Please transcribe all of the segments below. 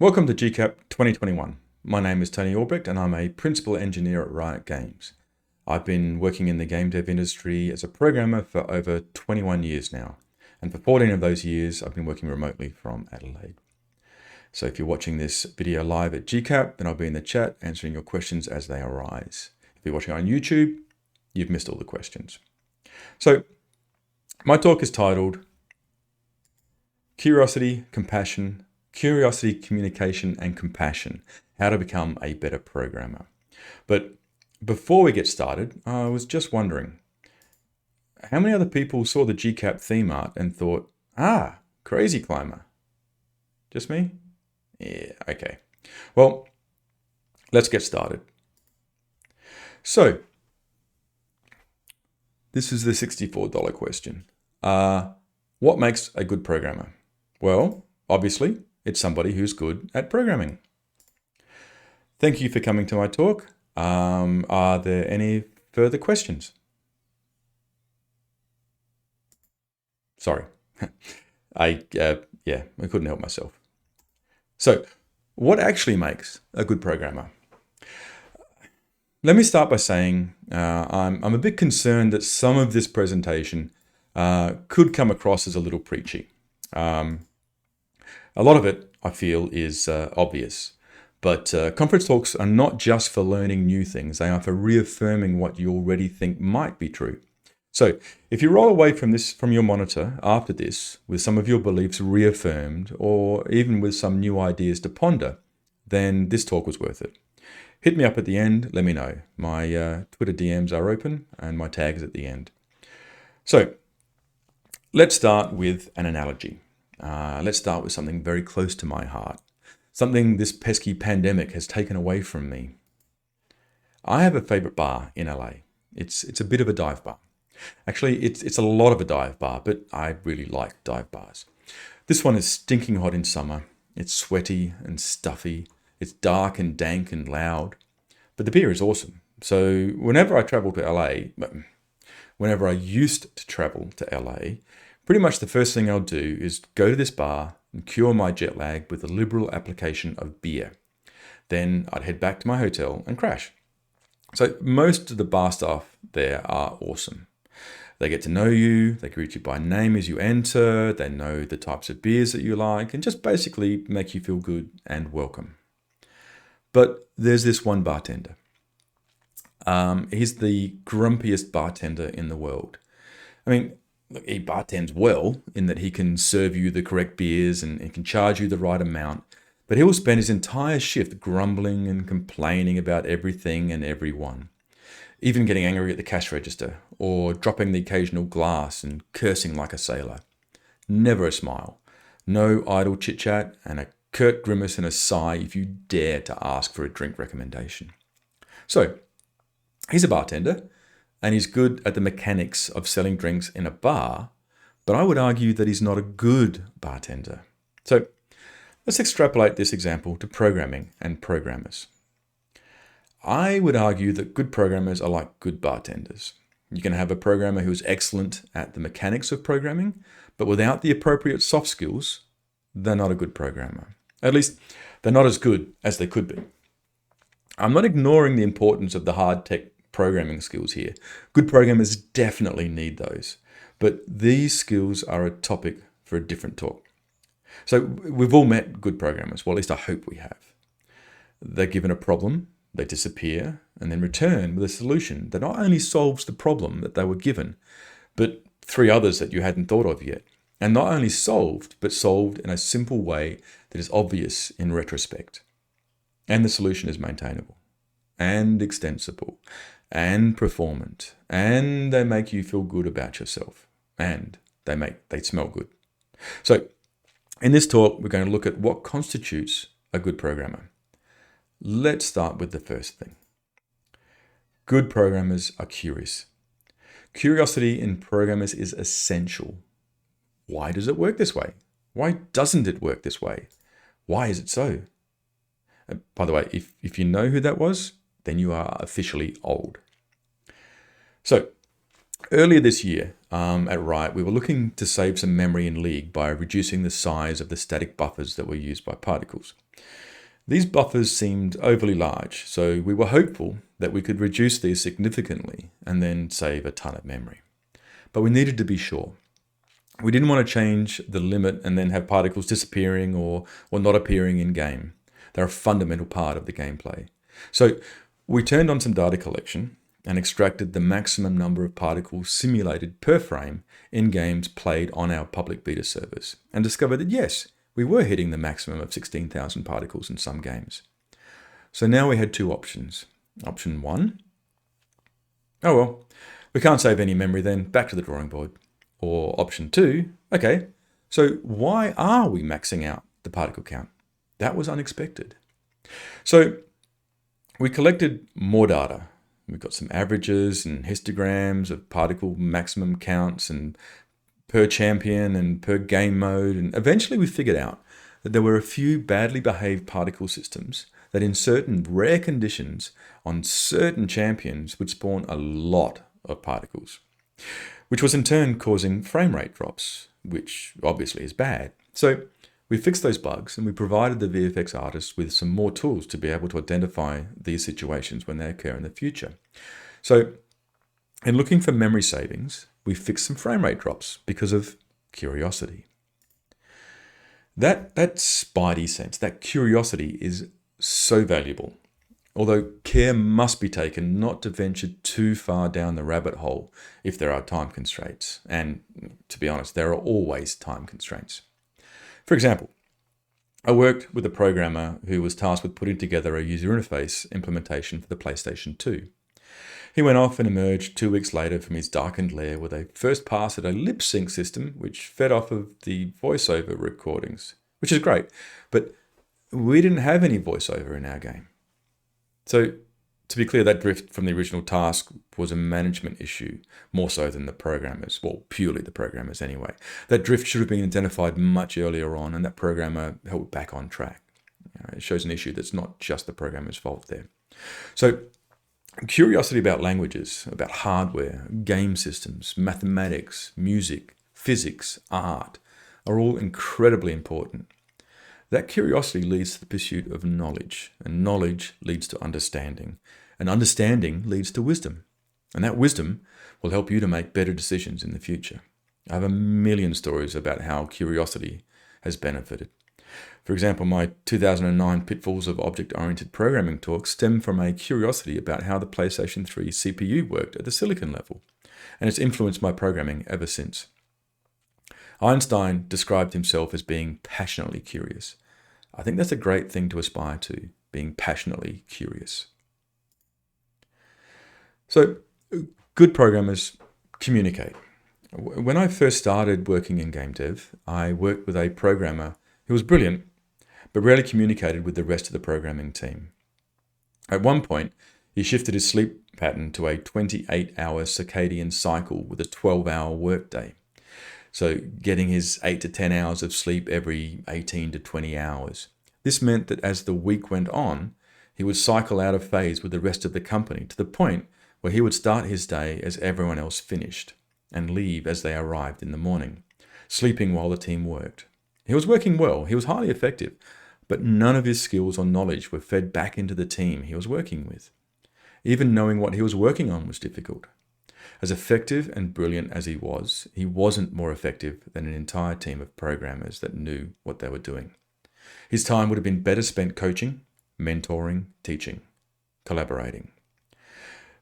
Welcome to GCAP 2021. My name is Tony Albrecht and I'm a principal engineer at Riot Games. I've been working in the game dev industry as a programmer for over 21 years now. And for 14 of those years, I've been working remotely from Adelaide. So if you're watching this video live at GCAP, then I'll be in the chat answering your questions as they arise. If you're watching on YouTube, you've missed all the questions. So my talk is titled Curiosity, Communication, and Compassion, how to become a better programmer. But before we get started, I was just wondering, how many other people saw the GCAP theme art and thought, crazy climber? Just me? Yeah, okay. Well, let's get started. So, this is the $64 question. What makes a good programmer? Well, obviously, it's somebody who's good at programming. Thank you for coming to my talk. Are there any further questions? Sorry, I couldn't help myself. So, what actually makes a good programmer? Let me start by saying I'm a bit concerned that some of this presentation could come across as a little preachy. A lot of it, I feel, is obvious. But conference talks are not just for learning new things. They are for reaffirming what you already think might be true. So if you roll away from your monitor after this with some of your beliefs reaffirmed, or even with some new ideas to ponder, then this talk was worth it. Hit me up at the end, let me know. My Twitter DMs are open and my tag is at the end. So let's start with an analogy. Let's start with something very close to my heart. Something this pesky pandemic has taken away from me. I have a favorite bar in LA. It's a bit of a dive bar. Actually, it's a lot of a dive bar, but I really like dive bars. This one is stinking hot in summer. It's sweaty and stuffy. It's dark and dank and loud. But the beer is awesome. So whenever I used to travel to LA, pretty much the first thing I'll do is go to this bar and cure my jet lag with a liberal application of beer. Then I'd head back to my hotel and crash. So most of the bar staff there are awesome. They get to know you, they greet you by name as you enter, they know the types of beers that you like, and just basically make you feel good and welcome. But there's this one bartender. He's the grumpiest bartender in the world. I mean, look, he bartends well in that he can serve you the correct beers and can charge you the right amount, but he will spend his entire shift grumbling and complaining about everything and everyone, even getting angry at the cash register or dropping the occasional glass and cursing like a sailor. Never a smile, no idle chit-chat, and a curt grimace and a sigh if you dare to ask for a drink recommendation. So, he's a bartender, and he's good at the mechanics of selling drinks in a bar, but I would argue that he's not a good bartender. So let's extrapolate this example to programming and programmers. I would argue that good programmers are like good bartenders. You can have a programmer who's excellent at the mechanics of programming, but without the appropriate soft skills, they're not a good programmer. At least, they're not as good as they could be. I'm not ignoring the importance of the hard tech programming skills here. Good programmers definitely need those, but these skills are a topic for a different talk. So we've all met good programmers, well, at least I hope we have. They're given a problem, they disappear, and then return with a solution that not only solves the problem that they were given, but 3 others that you hadn't thought of yet. And not only solved, but solved in a simple way that is obvious in retrospect. And the solution is maintainable and extensible and performant, and they make you feel good about yourself, and they smell good. So in this talk, we're going to look at what constitutes a good programmer. Let's start with the first thing. Good programmers are curious. Curiosity in programmers is essential. Why does it work this way? Why doesn't it work this way? Why is it so? By the way, if you know who that was, then you are officially old. So earlier this year, at right, we were looking to save some memory in League by reducing the size of the static buffers that were used by particles. These buffers seemed overly large, so we were hopeful that we could reduce these significantly and then save a ton of memory. But we needed to be sure. We didn't want to change the limit and then have particles disappearing or not appearing in game. They're a fundamental part of the gameplay. So we turned on some data collection and extracted the maximum number of particles simulated per frame in games played on our public beta servers, and discovered that yes, we were hitting the maximum of 16,000 particles in some games. So now we had two options. Option one, oh well, we can't save any memory then, back to the drawing board. Or option two, okay, so why are we maxing out the particle count? That was unexpected. So we collected more data. We've got some averages and histograms of particle maximum counts and per champion and per game mode. And eventually we figured out that there were a few badly behaved particle systems that in certain rare conditions on certain champions would spawn a lot of particles, which was in turn causing frame rate drops, which obviously is bad. So we fixed those bugs and we provided the VFX artists with some more tools to be able to identify these situations when they occur in the future. So in looking for memory savings, we fixed some frame rate drops because of curiosity. That spidey sense, that curiosity is so valuable. Although care must be taken not to venture too far down the rabbit hole if there are time constraints. And to be honest, there are always time constraints. For example, I worked with a programmer who was tasked with putting together a user interface implementation for the PlayStation 2. He went off and emerged 2 weeks later from his darkened lair with a first pass at a lip sync system which fed off of the voiceover recordings, which is great, but we didn't have any voiceover in our game. So, to be clear, that drift from the original task was a management issue, more so than the programmers, well, purely the programmers anyway. That drift should have been identified much earlier on, and that programmer held back on track. It shows an issue that's not just the programmer's fault there. So, curiosity about languages, about hardware, game systems, mathematics, music, physics, art, are all incredibly important. That curiosity leads to the pursuit of knowledge, and knowledge leads to understanding, and understanding leads to wisdom. And that wisdom will help you to make better decisions in the future. I have a million stories about how curiosity has benefited. For example, my 2009 Pitfalls of Object-Oriented Programming talk stemmed from a curiosity about how the PlayStation 3 CPU worked at the silicon level, and it's influenced my programming ever since. Einstein described himself as being passionately curious. I think that's a great thing to aspire to, being passionately curious. So, good programmers communicate. When I first started working in game dev, I worked with a programmer who was brilliant, but rarely communicated with the rest of the programming team. At one point, he shifted his sleep pattern to a 28-hour circadian cycle with a 12-hour workday. So getting his 8 to 10 hours of sleep every 18 to 20 hours. This meant that as the week went on, he would cycle out of phase with the rest of the company to the point where he would start his day as everyone else finished and leave as they arrived in the morning, sleeping while the team worked. He was working well, he was highly effective, but none of his skills or knowledge were fed back into the team he was working with. Even knowing what he was working on was difficult. As effective and brilliant as he wasn't more effective than an entire team of programmers that knew what they were doing. His time would have been better spent coaching, mentoring, teaching, collaborating.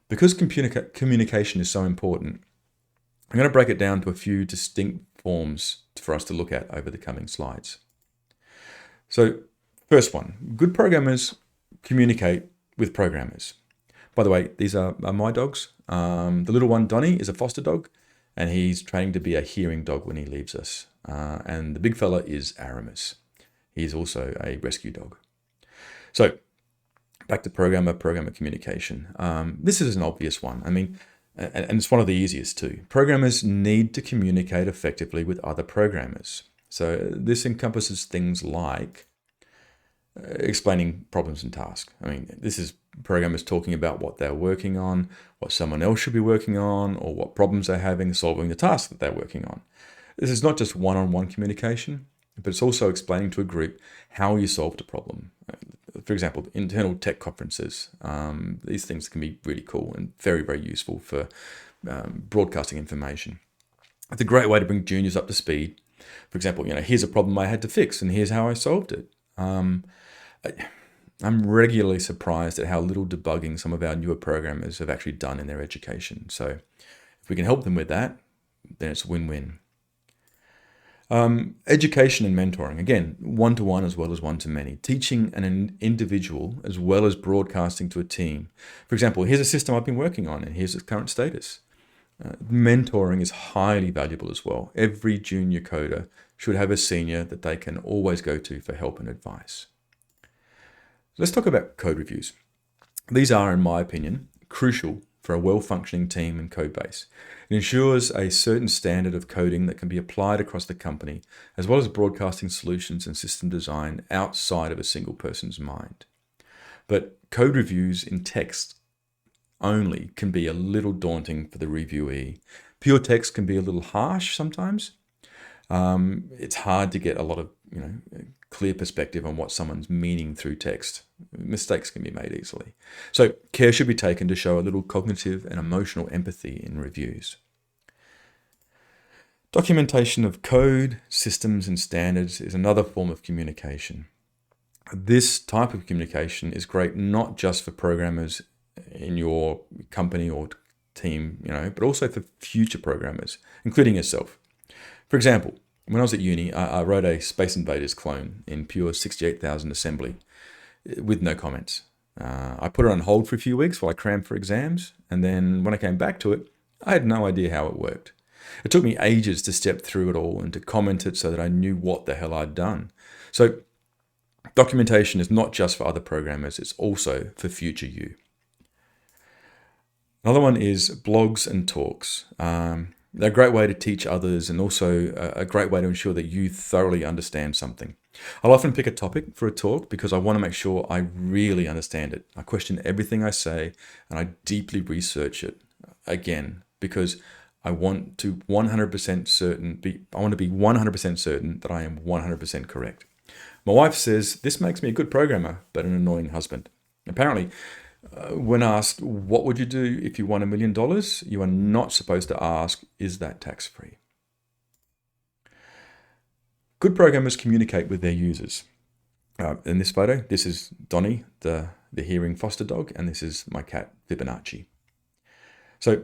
Because communication is so important, I'm going to break it down to a few distinct forms for us to look at over the coming slides. So, first one, good programmers communicate with programmers. By the way, these are my dogs. The little one, Donnie, is a foster dog, and he's training to be a hearing dog when he leaves us. And the big fella is Aramis. He's also a rescue dog. So, back to programmer communication. This is an obvious one. I mean, and it's one of the easiest too. Programmers need to communicate effectively with other programmers. So this encompasses things like explaining problems and tasks. I mean, this is programmers talking about what they're working on, what someone else should be working on, or what problems they're having, solving the task that they're working on. This is not just one-on-one communication, but it's also explaining to a group how you solved a problem. For example, internal tech conferences. These things can be really cool and very, very useful for broadcasting information. It's a great way to bring juniors up to speed. For example, here's a problem I had to fix and here's how I solved it. I'm regularly surprised at how little debugging some of our newer programmers have actually done in their education. So if we can help them with that, then it's a win-win. Education and mentoring, again, one-to-one as well as one-to-many, teaching an individual as well as broadcasting to a team. For example, here's a system I've been working on and here's its current status. Mentoring is highly valuable as well. Every junior coder should have a senior that they can always go to for help and advice. Let's talk about code reviews. These are, in my opinion, crucial for a well-functioning team and code base. It ensures a certain standard of coding that can be applied across the company, as well as broadcasting solutions and system design outside of a single person's mind. But code reviews in text only can be a little daunting for the reviewee. Pure text can be a little harsh sometimes. It's hard to get a lot of clear perspective on what someone's meaning through text. Mistakes can be made easily. So care should be taken to show a little cognitive and emotional empathy in reviews. Documentation of code, systems, and standards is another form of communication. This type of communication is great not just for programmers in your company or team, but also for future programmers, including yourself. For example, when I was at uni, I wrote a Space Invaders clone in pure 68,000 assembly with no comments. I put it on hold for a few weeks while I crammed for exams, and then when I came back to it, I had no idea how it worked. It took me ages to step through it all and to comment it so that I knew what the hell I'd done. So documentation is not just for other programmers, it's also for future you. Another one is blogs and talks. They're a great way to teach others and also a great way to ensure that you thoroughly understand something. I'll often pick a topic for a talk because I want to make sure I really understand it. I question everything I say and I deeply research it again because I want to 100% certain. I want to be 100% certain that I am 100% correct. My wife says this makes me a good programmer, but an annoying husband. Apparently, when asked, what would you do if you won $1 million? You are not supposed to ask, is that tax-free? Good programmers communicate with their users. In this photo, this is Donnie, the hearing foster dog, and this is my cat, Fibonacci. So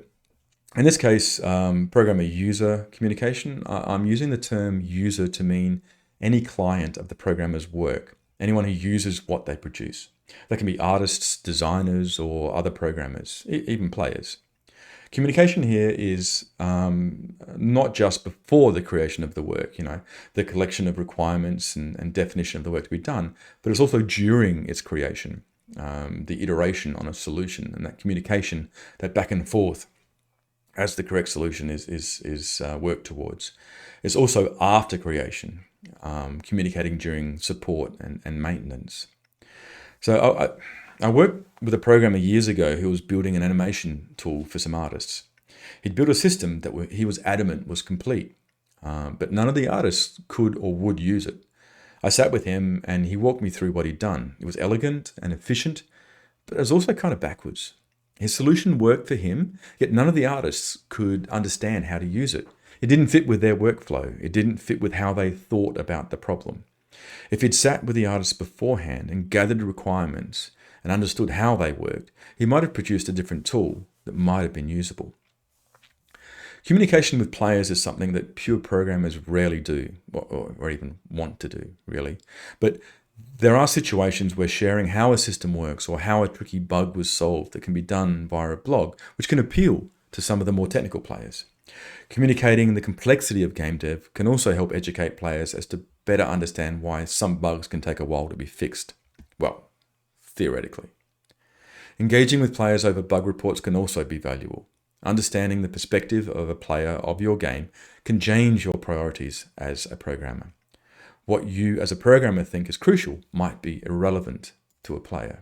in this case, programmer-user communication, I'm using the term user to mean any client of the programmer's work, anyone who uses what they produce. They can be artists, designers, or other programmers, even players. Communication here is not just before the creation of the work, the collection of requirements and definition of the work to be done, but it's also during its creation, the iteration on a solution and that communication, that back and forth as the correct solution is worked towards. It's also after creation, communicating during support and maintenance. So I worked with a programmer years ago who was building an animation tool for some artists. He'd built a system that he was adamant was complete, but none of the artists could or would use it. I sat with him and he walked me through what he'd done. It was elegant and efficient, but it was also kind of backwards. His solution worked for him, yet none of the artists could understand how to use it. It didn't fit with their workflow. It didn't fit with how they thought about the problem. If he'd sat with the artists beforehand and gathered requirements and understood how they worked, he might have produced a different tool that might have been usable. Communication with players is something that pure programmers rarely do, or even want to do, really. But there are situations where sharing how a system works or how a tricky bug was solved that can be done via a blog, which can appeal to some of the more technical players. Communicating the complexity of game dev can also help educate players as to better understand why some bugs can take a while to be fixed. Well, theoretically. Engaging with players over bug reports can also be valuable. Understanding the perspective of a player of your game can change your priorities as a programmer. What you as a programmer think is crucial might be irrelevant to a player.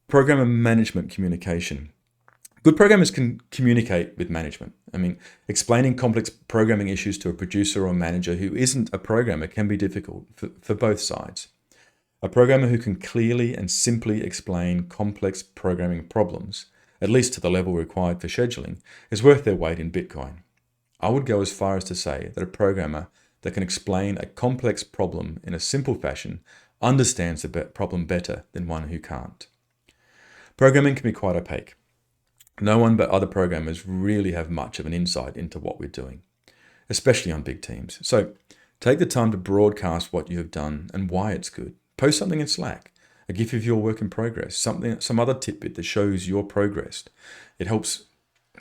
Programmer management communication. Good programmers can communicate with management. I mean, explaining complex programming issues to a producer or manager who isn't a programmer can be difficult for both sides. A programmer who can clearly and simply explain complex programming problems, at least to the level required for scheduling, is worth their weight in Bitcoin. I would go as far as to say that a programmer that can explain a complex problem in a simple fashion understands the problem better than one who can't. Programming can be quite opaque. No one but other programmers really have much of an insight into what we're doing, especially on big teams. So take the time to broadcast what you have done and why it's good. Post something in Slack, a GIF of your work in progress, some other tidbit that shows your progress. It helps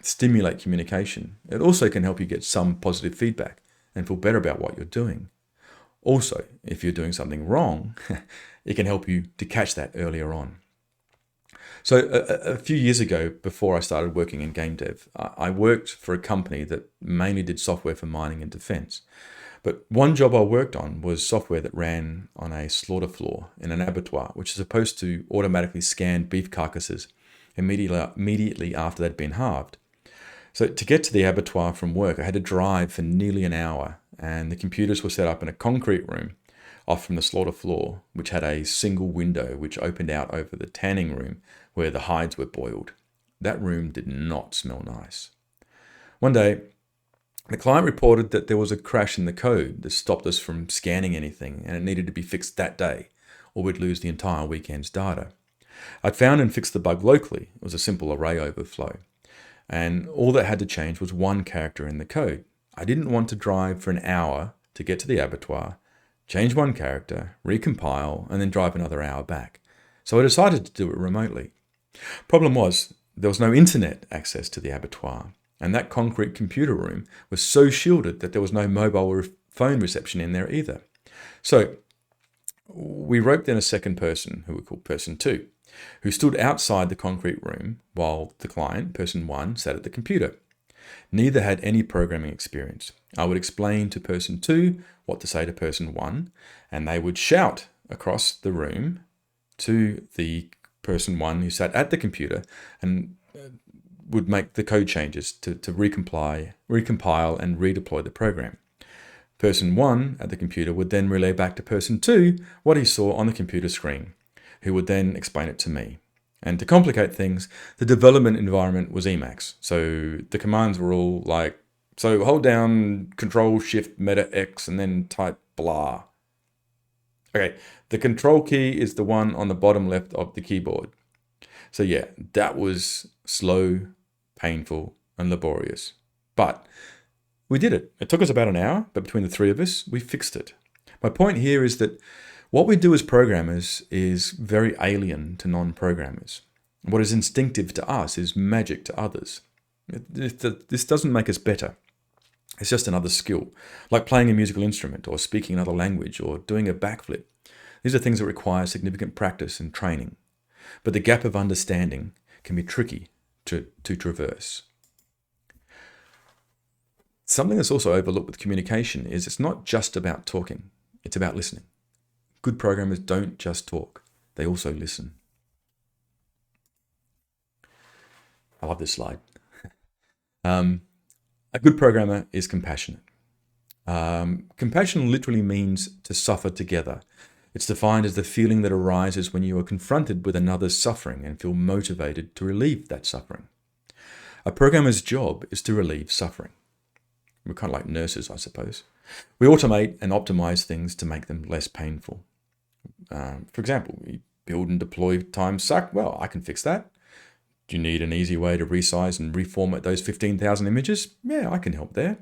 stimulate communication. It also can help you get some positive feedback and feel better about what you're doing. Also, if you're doing something wrong, it can help you to catch that earlier on. So a few years ago, before I started working in game dev, I worked for a company that mainly did software for mining and defense. But one job I worked on was software that ran on a slaughter floor in an abattoir, which is supposed to automatically scan beef carcasses immediately after they'd been halved. So to get to the abattoir from work, I had to drive for nearly an hour, and the computers were set up in a concrete room off from the slaughter floor, which had a single window which opened out over the tanning room where the hides were boiled. That room did not smell nice. One day, the client reported that there was a crash in the code that stopped us from scanning anything, and it needed to be fixed that day, or we'd lose the entire weekend's data. I'd found and fixed the bug locally. It was a simple array overflow. And all that had to change was one character in the code. I didn't want to drive for an hour to get to the abattoir, change one character, recompile, and then drive another hour back. So I decided to do it remotely. Problem was, there was no internet access to the abattoir, and that concrete computer room was so shielded that there was no mobile phone reception in there either. So we roped in a second person, who we called person 2, who stood outside the concrete room while the client, person 1, sat at the computer. Neither had any programming experience. I would explain to person 2 what to say to person 1, and they would shout across the room to the person 1 who sat at the computer and would make the code changes to recompile and redeploy the program. Person 1 at the computer would then relay back to person 2 what he saw on the computer screen, who would then explain it to me. And to complicate things, the development environment was Emacs. So the commands were all like, so hold down Control Shift Meta X and then type blah. Okay, the control key is the one on the bottom left of the keyboard. So yeah, that was slow, painful, and laborious. But we did it. It took us about an hour, but between the three of us, we fixed it. My point here is that what we do as programmers is very alien to non-programmers. What is instinctive to us is magic to others. This doesn't make us better. It's just another skill, like playing a musical instrument or speaking another language or doing a backflip. These are things that require significant practice and training. But the gap of understanding can be tricky to traverse. Something that's also overlooked with communication is it's not just about talking, it's about listening. Good programmers don't just talk, they also listen. I love this slide. A good programmer is compassionate. Compassion literally means to suffer together. It's defined as the feeling that arises when you are confronted with another's suffering and feel motivated to relieve that suffering. A programmer's job is to relieve suffering. We're kind of like nurses, I suppose. We automate and optimize things to make them less painful. For example, we build and deploy time suck. Well, I can fix that. Do you need an easy way to resize and reformat those 15,000 images? Yeah, I can help there.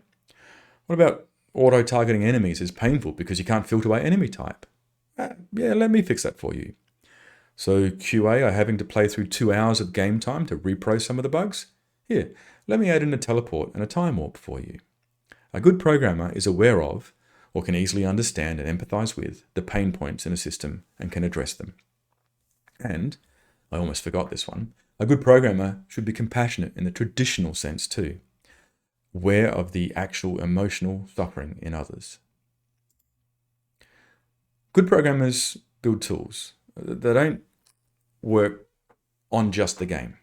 What about auto-targeting enemies is painful because you can't filter by enemy type? Yeah, let me fix that for you. So QA are having to play through 2 hours of game time to repro some of the bugs? Here, let me add in a teleport and a time warp for you. A good programmer is aware of, or can easily understand and empathize with, the pain points in a system and can address them. And, I almost forgot this one, a good programmer should be compassionate in the traditional sense too, aware of the actual emotional suffering in others. Good programmers build tools. They don't work on just the game.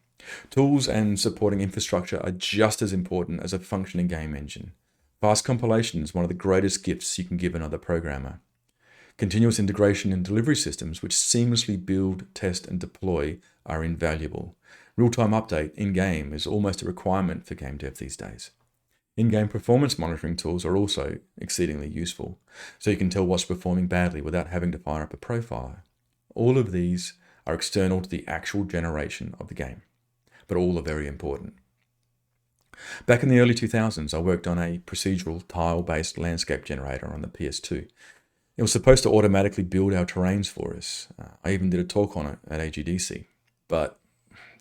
Tools and supporting infrastructure are just as important as a functioning game engine. Fast compilation is one of the greatest gifts you can give another programmer. Continuous integration and delivery systems which seamlessly build, test, and deploy are invaluable. Real-time update in-game is almost a requirement for game dev these days. In-game performance monitoring tools are also exceedingly useful, so you can tell what's performing badly without having to fire up a profiler. All of these are external to the actual generation of the game, but all are very important. Back in the early 2000s, I worked on a procedural tile-based landscape generator on the PS2. It was supposed to automatically build our terrains for us. I even did a talk on it at AGDC, but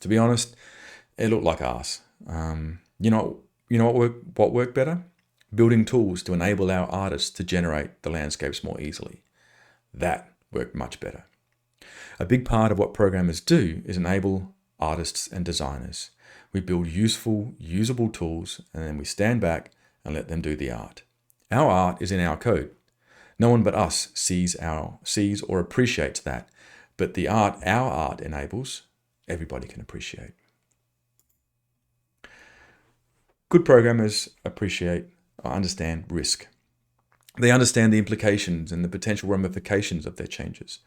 to be honest, it looked like arse. What worked better? Building tools to enable our artists to generate the landscapes more easily. That worked much better. A big part of what programmers do is enable artists and designers. We build useful, usable tools, and then we stand back and let them do the art. Our art is in our code. No one but us sees or appreciates that, but the art our art enables, everybody can appreciate. Good programmers appreciate or understand risk. They understand the implications and the potential ramifications of their changes.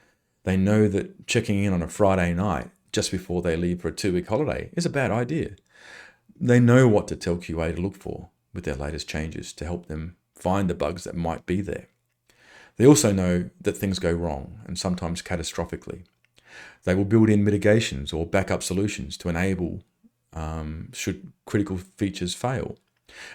They know that checking in on a Friday night just before they leave for a 2-week holiday is a bad idea. They know what to tell QA to look for with their latest changes to help them find the bugs that might be there. They also know that things go wrong, and sometimes catastrophically. They will build in mitigations or backup solutions to enable should critical features fail.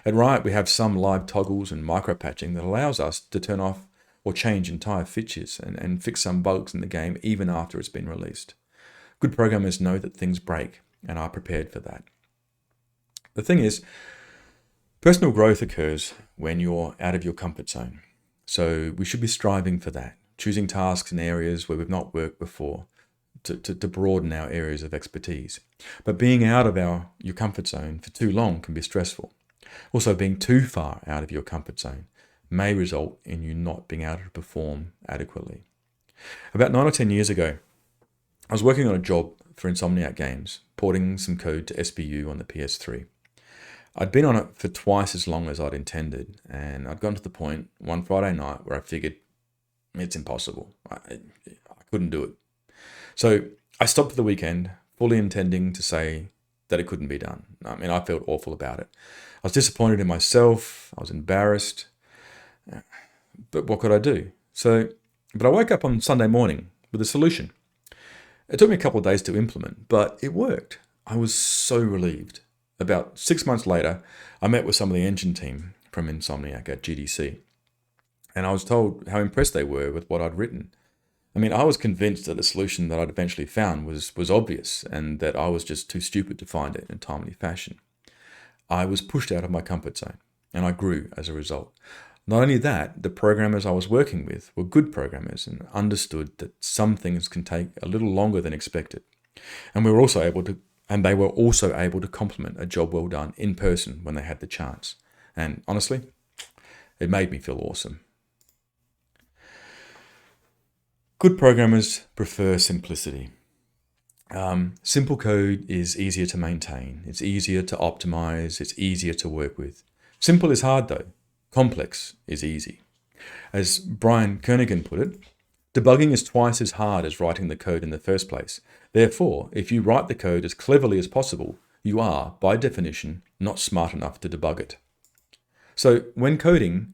At Riot, we have some live toggles and micro-patching that allows us to turn off or change entire features and fix some bugs in the game even after it's been released. Good programmers know that things break and are prepared for that. The thing is, personal growth occurs when you're out of your comfort zone. So we should be striving for that, choosing tasks in areas where we've not worked before to broaden our areas of expertise. But being out of your comfort zone for too long can be stressful. Also, being too far out of your comfort zone may result in you not being able to perform adequately. About 9 or 10 years ago, I was working on a job for Insomniac Games, porting some code to SPU on the PS3. I'd been on it for twice as long as I'd intended, and I'd gotten to the point one Friday night where I figured it's impossible. I couldn't do it. So I stopped for the weekend, fully intending to say that it couldn't be done. I mean, I felt awful about it. I was disappointed in myself. I was embarrassed. But what could I do? But I woke up on Sunday morning with a solution. It took me a couple of days to implement, but it worked. I was so relieved. About 6 months later, I met with some of the engine team from Insomniac at GDC, and I was told how impressed they were with what I'd written. I mean, I was convinced that the solution that I'd eventually found was obvious and that I was just too stupid to find it in a timely fashion. I was pushed out of my comfort zone, and I grew as a result. Not only that, the programmers I was working with were good programmers and understood that some things can take a little longer than expected. And they were also able to compliment a job well done in person when they had the chance. And honestly, it made me feel awesome. Good programmers prefer simplicity. Simple code is easier to maintain. It's easier to optimize. It's easier to work with. Simple is hard though. Complex is easy. As Brian Kernighan put it, debugging is twice as hard as writing the code in the first place. Therefore, if you write the code as cleverly as possible, you are, by definition, not smart enough to debug it. So when coding,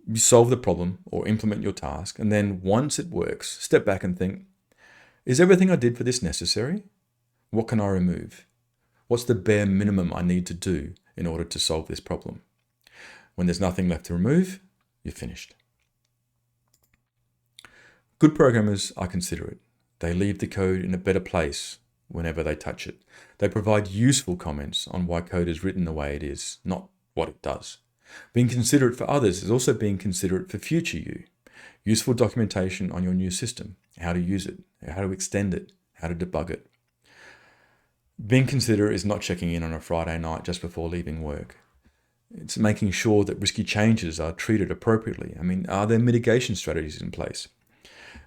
you solve the problem or implement your task, and then once it works, step back and think, is everything I did for this necessary? What can I remove? What's the bare minimum I need to do in order to solve this problem? When there's nothing left to remove, you're finished. Good programmers are considerate. They leave the code in a better place whenever they touch it. They provide useful comments on why code is written the way it is, not what it does. Being considerate for others is also being considerate for future you. Useful documentation on your new system, how to use it, how to extend it, how to debug it. Being considerate is not checking in on a Friday night just before leaving work. It's making sure that risky changes are treated appropriately. I mean, are there mitigation strategies in place?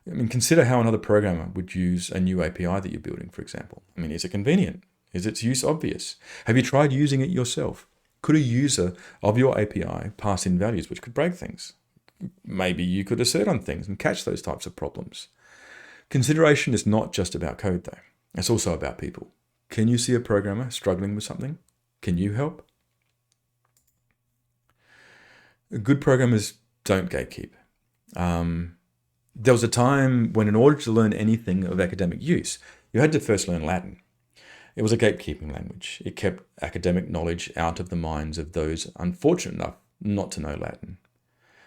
I mean, consider how another programmer would use a new API that you're building, for example. I mean, is it convenient? Is its use obvious? Have you tried using it yourself? Could a user of your API pass in values which could break things? Maybe you could assert on things and catch those types of problems. Consideration is not just about code, though. It's also about people. Can you see a programmer struggling with something? Can you help? Good programmers don't gatekeep. There was a time when, in order to learn anything of academic use, you had to first learn Latin. It was a gatekeeping language. It kept academic knowledge out of the minds of those unfortunate enough not to know Latin.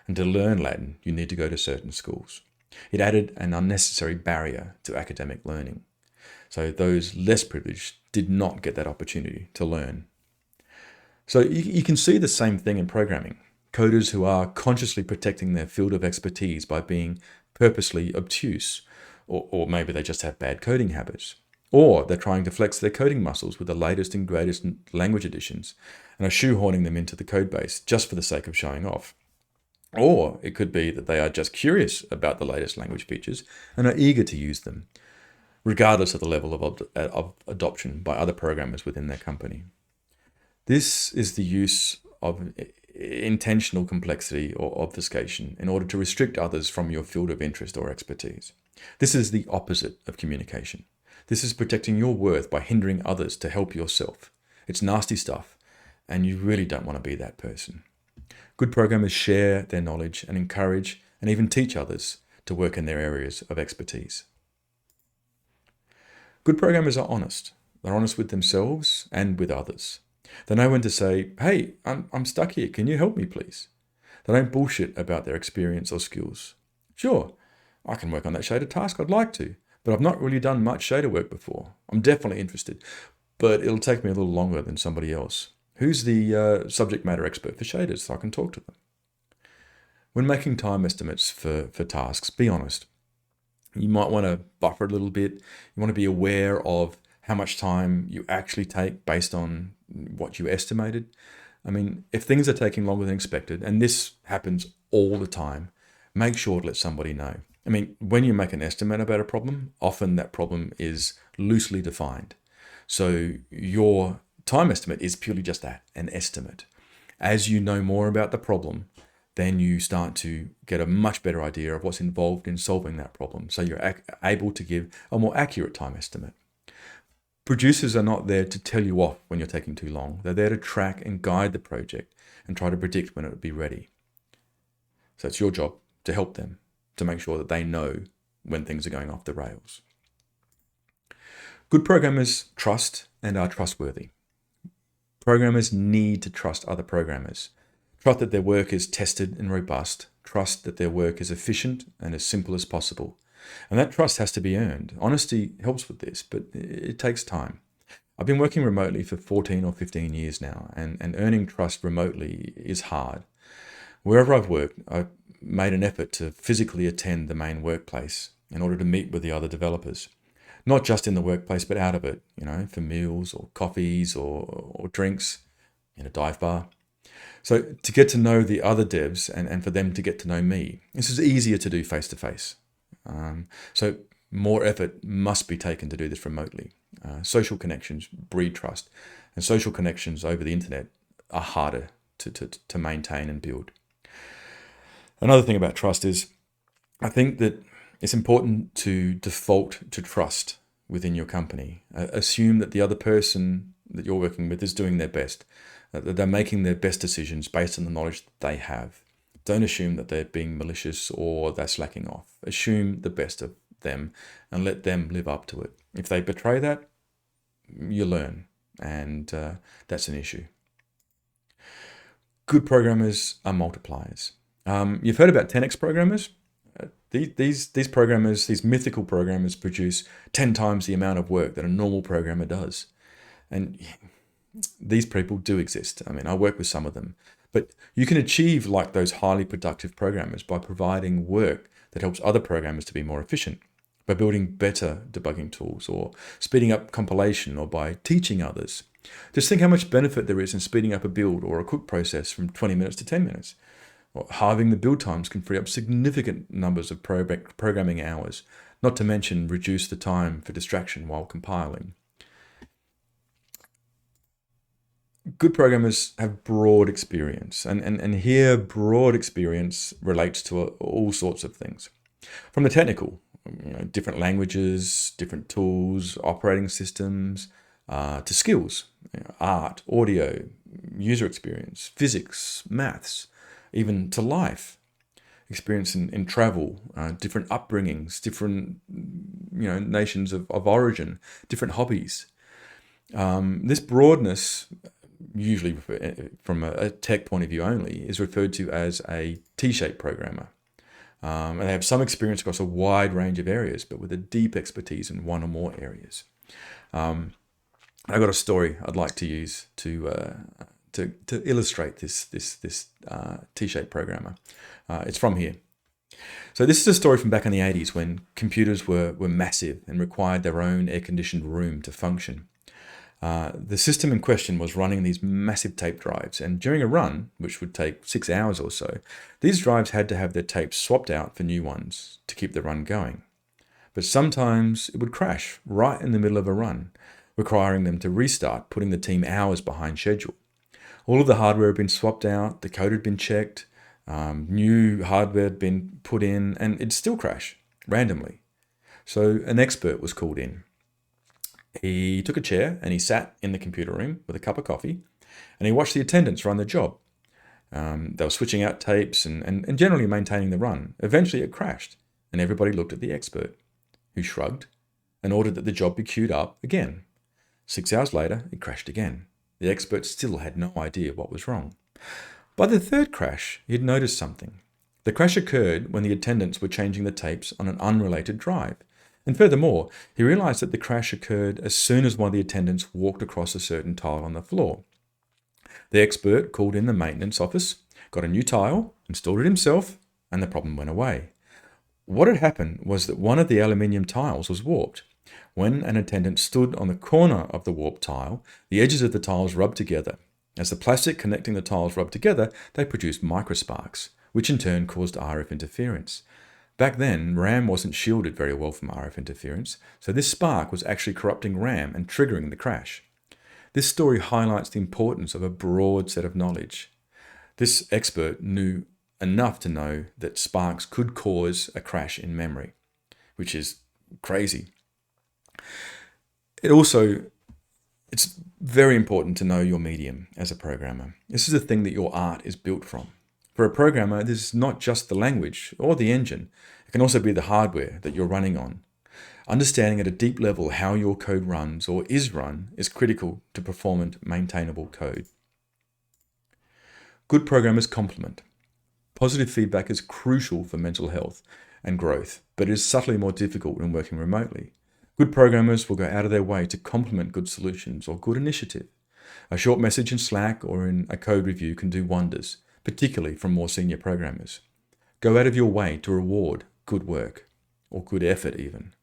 And to learn Latin, you need to go to certain schools. It added an unnecessary barrier to academic learning. So those less privileged did not get that opportunity to learn. So you can see the same thing in programming. Coders who are consciously protecting their field of expertise by being purposely obtuse, or maybe they just have bad coding habits, or they're trying to flex their coding muscles with the latest and greatest language additions and are shoehorning them into the code base just for the sake of showing off. Or it could be that they are just curious about the latest language features and are eager to use them, regardless of the level of adoption by other programmers within their company. This is the use of intentional complexity or obfuscation in order to restrict others from your field of interest or expertise. This is the opposite of communication. This is protecting your worth by hindering others to help yourself. It's nasty stuff, and you really don't want to be that person. Good programmers share their knowledge and encourage and even teach others to work in their areas of expertise. Good programmers are honest. They're honest with themselves and with others. They know when to say, hey, I'm stuck here. Can you help me, please? They don't bullshit about their experience or skills. Sure, I can work on that shader task. I'd like to, but I've not really done much shader work before. I'm definitely interested, but it'll take me a little longer than somebody else. Who's the subject matter expert for shaders so I can talk to them? When making time estimates for tasks, be honest. You might want to buffer a little bit. You want to be aware of how much time you actually take based on what you estimated. I mean, if things are taking longer than expected, and this happens all the time, make sure to let somebody know. I mean, when you make an estimate about a problem, often that problem is loosely defined. So your time estimate is purely just that, an estimate. As you know more about the problem, then you start to get a much better idea of what's involved in solving that problem. So you're able to give a more accurate time estimate. Producers are not there to tell you off when you're taking too long. They're there to track and guide the project and try to predict when it will be ready. So it's your job to help them, to make sure that they know when things are going off the rails. Good programmers trust and are trustworthy. Programmers need to trust other programmers. Trust that their work is tested and robust. Trust that their work is efficient and as simple as possible. And that trust has to be earned. Honesty helps with this, but it takes time. I've been working remotely for 14 or 15 years now, and earning trust remotely is hard. Wherever I've worked, I've made an effort to physically attend the main workplace in order to meet with the other developers. Not just in the workplace, but out of it, for meals or coffees or drinks in a dive bar. So to get to know the other devs and for them to get to know me, this is easier to do face-to-face. So more effort must be taken to do this remotely. Social connections breed trust, and social connections over the internet are harder to maintain and build. Another thing about trust is, I think that it's important to default to trust within your company. Assume that the other person that you're working with is doing their best, that they're making their best decisions based on the knowledge that they have. Don't assume that they're being malicious or they're slacking off. Assume the best of them and let them live up to it. If they betray that, you learn, and that's an issue. Good programmers are multipliers. You've heard about 10x programmers. These programmers, these mythical programmers, produce 10 times the amount of work that a normal programmer does. And these people do exist. I mean, I work with some of them. But you can achieve like those highly productive programmers by providing work that helps other programmers to be more efficient, by building better debugging tools, or speeding up compilation, or by teaching others. Just think how much benefit there is in speeding up a build or a cook process from 20 minutes to 10 minutes. Or halving the build times can free up significant numbers of programming hours, not to mention reduce the time for distraction while compiling. Good programmers have broad experience, and here broad experience relates to all sorts of things. From the technical, different languages, different tools, operating systems, to skills, art, audio, user experience, physics, maths, even to life, experience in travel, different upbringings, different nations of origin, different hobbies. This broadness, usually from a tech point of view only, is referred to as a T-shaped programmer. And they have some experience across a wide range of areas, but with a deep expertise in one or more areas. I've got a story I'd like to use to illustrate this T-shaped programmer. It's from here. So this is a story from back in the 80s when computers were massive and required their own air-conditioned room to function. The system in question was running these massive tape drives, and during a run, which would take 6 hours or so, these drives had to have their tapes swapped out for new ones to keep the run going. But sometimes it would crash right in the middle of a run, requiring them to restart, putting the team hours behind schedule. All of the hardware had been swapped out, the code had been checked, new hardware had been put in, and it'd still crash randomly. So an expert was called in. He took a chair and he sat in the computer room with a cup of coffee, and he watched the attendants run the job. They were switching out tapes and generally maintaining the run. Eventually it crashed, and everybody looked at the expert, who shrugged and ordered that the job be queued up again. 6 hours later, it crashed again. The expert still had no idea what was wrong. By the third crash, he'd noticed something. The crash occurred when the attendants were changing the tapes on an unrelated drive. And furthermore, he realized that the crash occurred as soon as one of the attendants walked across a certain tile on the floor. The expert called in the maintenance office, got a new tile, installed it himself, and the problem went away. What had happened was that one of the aluminium tiles was warped. When an attendant stood on the corner of the warped tile, the edges of the tiles rubbed together. As the plastic connecting the tiles rubbed together, they produced microsparks, which in turn caused RF interference. Back then, RAM wasn't shielded very well from RF interference, so this spark was actually corrupting RAM and triggering the crash. This story highlights the importance of a broad set of knowledge. This expert knew enough to know that sparks could cause a crash in memory, which is crazy. It's very important to know your medium as a programmer. This is the thing that your art is built from. For a programmer, this is not just the language or the engine. It can also be the hardware that you're running on. Understanding at a deep level how your code runs or is run is critical to performant, maintainable code. Good programmers complement. Positive feedback is crucial for mental health and growth, but it is subtly more difficult when working remotely. Good programmers will go out of their way to complement good solutions or good initiative. A short message in Slack or in a code review can do wonders, particularly from more senior programmers. Go out of your way to reward good work, or good effort even.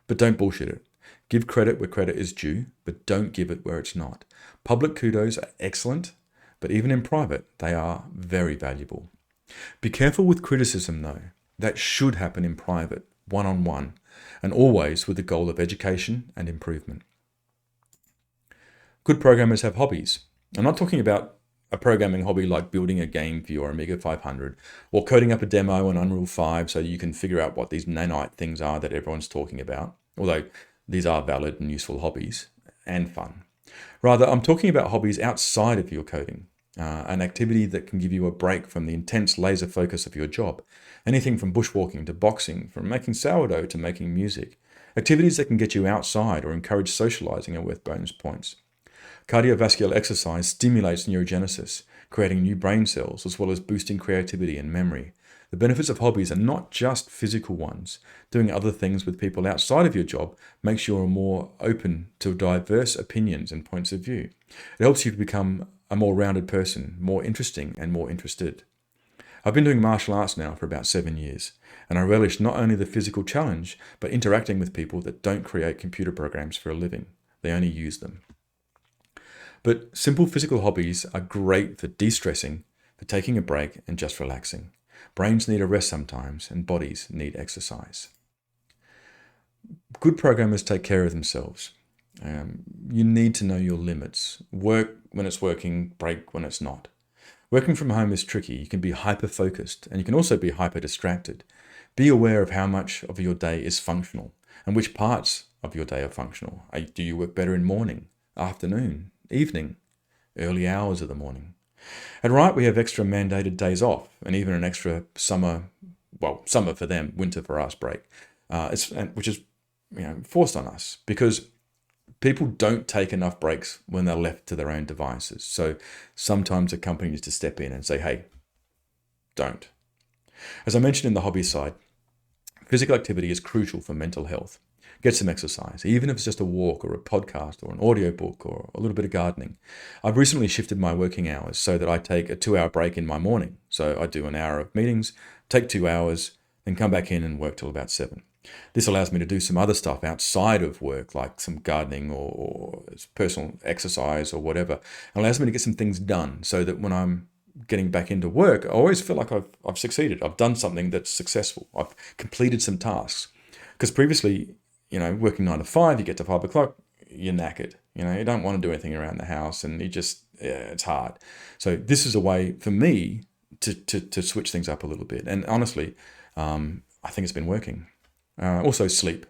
But don't bullshit it. Give credit where credit is due, but don't give it where it's not. Public kudos are excellent, but even in private, they are very valuable. Be careful with criticism though. That should happen in private, one-on-one, and always with the goal of education and improvement. Good programmers have hobbies. I'm not talking about a programming hobby like building a game for your Amiga 500 or coding up a demo in Unreal 5 so you can figure out what these nanite things are that everyone's talking about, although these are valid and useful hobbies and fun. Rather, I'm talking about hobbies outside of your coding, an activity that can give you a break from the intense laser focus of your job. Anything from bushwalking to boxing, from making sourdough to making music. Activities that can get you outside or encourage socializing are worth bonus points. Cardiovascular exercise stimulates neurogenesis, creating new brain cells as well as boosting creativity and memory. The benefits of hobbies are not just physical ones. Doing other things with people outside of your job makes you more open to diverse opinions and points of view. It helps you to become a more rounded person, more interesting and more interested. I've been doing martial arts now for about 7 years, and I relish not only the physical challenge, but interacting with people that don't create computer programs for a living. They only use them. But simple physical hobbies are great for de-stressing, for taking a break and just relaxing. Brains need a rest sometimes, and bodies need exercise. Good programmers take care of themselves. You need to know your limits. Work when it's working, break when it's not. Working from home is tricky. You can be hyper-focused, and you can also be hyper-distracted. Be aware of how much of your day is functional, and which parts of your day are functional. Do you work better in morning, afternoon, evening, early hours of the morning? At Right, we have extra mandated days off, and even an extra summer for them, winter for us break, which is forced on us because people don't take enough breaks when they're left to their own devices. So sometimes a company needs to step in and say, hey, don't. As I mentioned in the hobby side, physical activity is crucial for mental health. Get some exercise, even if it's just a walk or a podcast or an audiobook or a little bit of gardening. I've recently shifted my working hours so that I take a 2-hour break in my morning. So I do an hour of meetings, take 2 hours, then come back in and work till about 7. This allows me to do some other stuff outside of work, like some gardening or personal exercise or whatever. It allows me to get some things done so that when I'm getting back into work, I always feel like I've succeeded. I've done something that's successful. I've completed some tasks. Because previously, working 9 to 5, you get to 5 o'clock, you're knackered. You don't want to do anything around the house, and it's hard. So this is a way for me to switch things up a little bit. And honestly, I think it's been working. Also, sleep.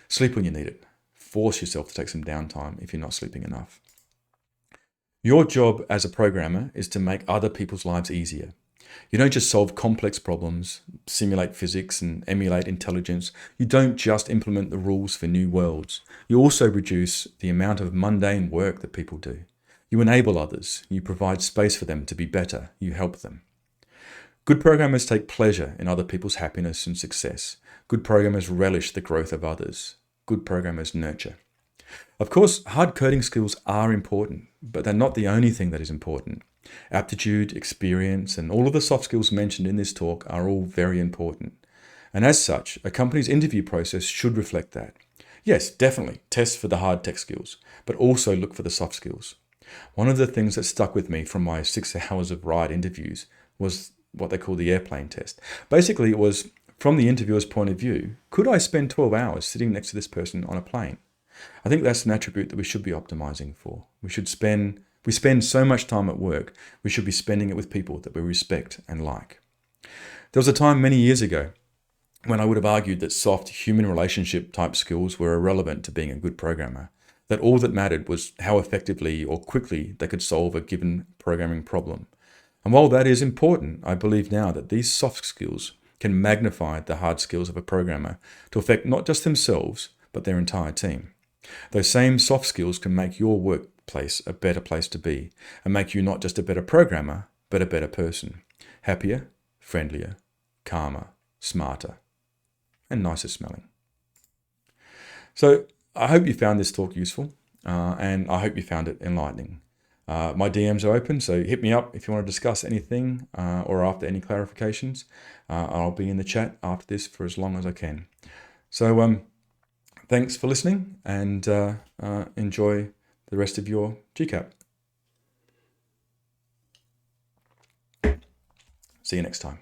Sleep when you need it. Force yourself to take some downtime if you're not sleeping enough. Your job as a programmer is to make other people's lives easier. You don't just solve complex problems, simulate physics, and emulate intelligence. You don't just implement the rules for new worlds. You also reduce the amount of mundane work that people do. You enable others. You provide space for them to be better. You help them. Good programmers take pleasure in other people's happiness and success. Good programmers relish the growth of others. Good programmers nurture. Of course, hard coding skills are important, but they're not the only thing that is important. Aptitude, experience, and all of the soft skills mentioned in this talk are all very important. And as such, a company's interview process should reflect that. Yes, definitely, test for the hard tech skills, but also look for the soft skills. One of the things that stuck with me from my 6 hours of Riot interviews was what they call the airplane test. Basically, it was, from the interviewer's point of view, could I spend 12 hours sitting next to this person on a plane? I think that's an attribute that we should be optimizing for. We spend so much time at work, we should be spending it with people that we respect and like. There was a time many years ago when I would have argued that soft human relationship type skills were irrelevant to being a good programmer, that all that mattered was how effectively or quickly they could solve a given programming problem. And while that is important, I believe now that these soft skills can magnify the hard skills of a programmer to affect not just themselves, but their entire team. Those same soft skills can make your workplace a better place to be and make you not just a better programmer, but a better person. Happier, friendlier, calmer, smarter, and nicer smelling. So I hope you found this talk useful, and I hope you found it enlightening. My DMs are open, so hit me up if you want to discuss anything or after any clarifications. I'll be in the chat after this for as long as I can. So thanks for listening, and enjoy the rest of your GCAP. See you next time.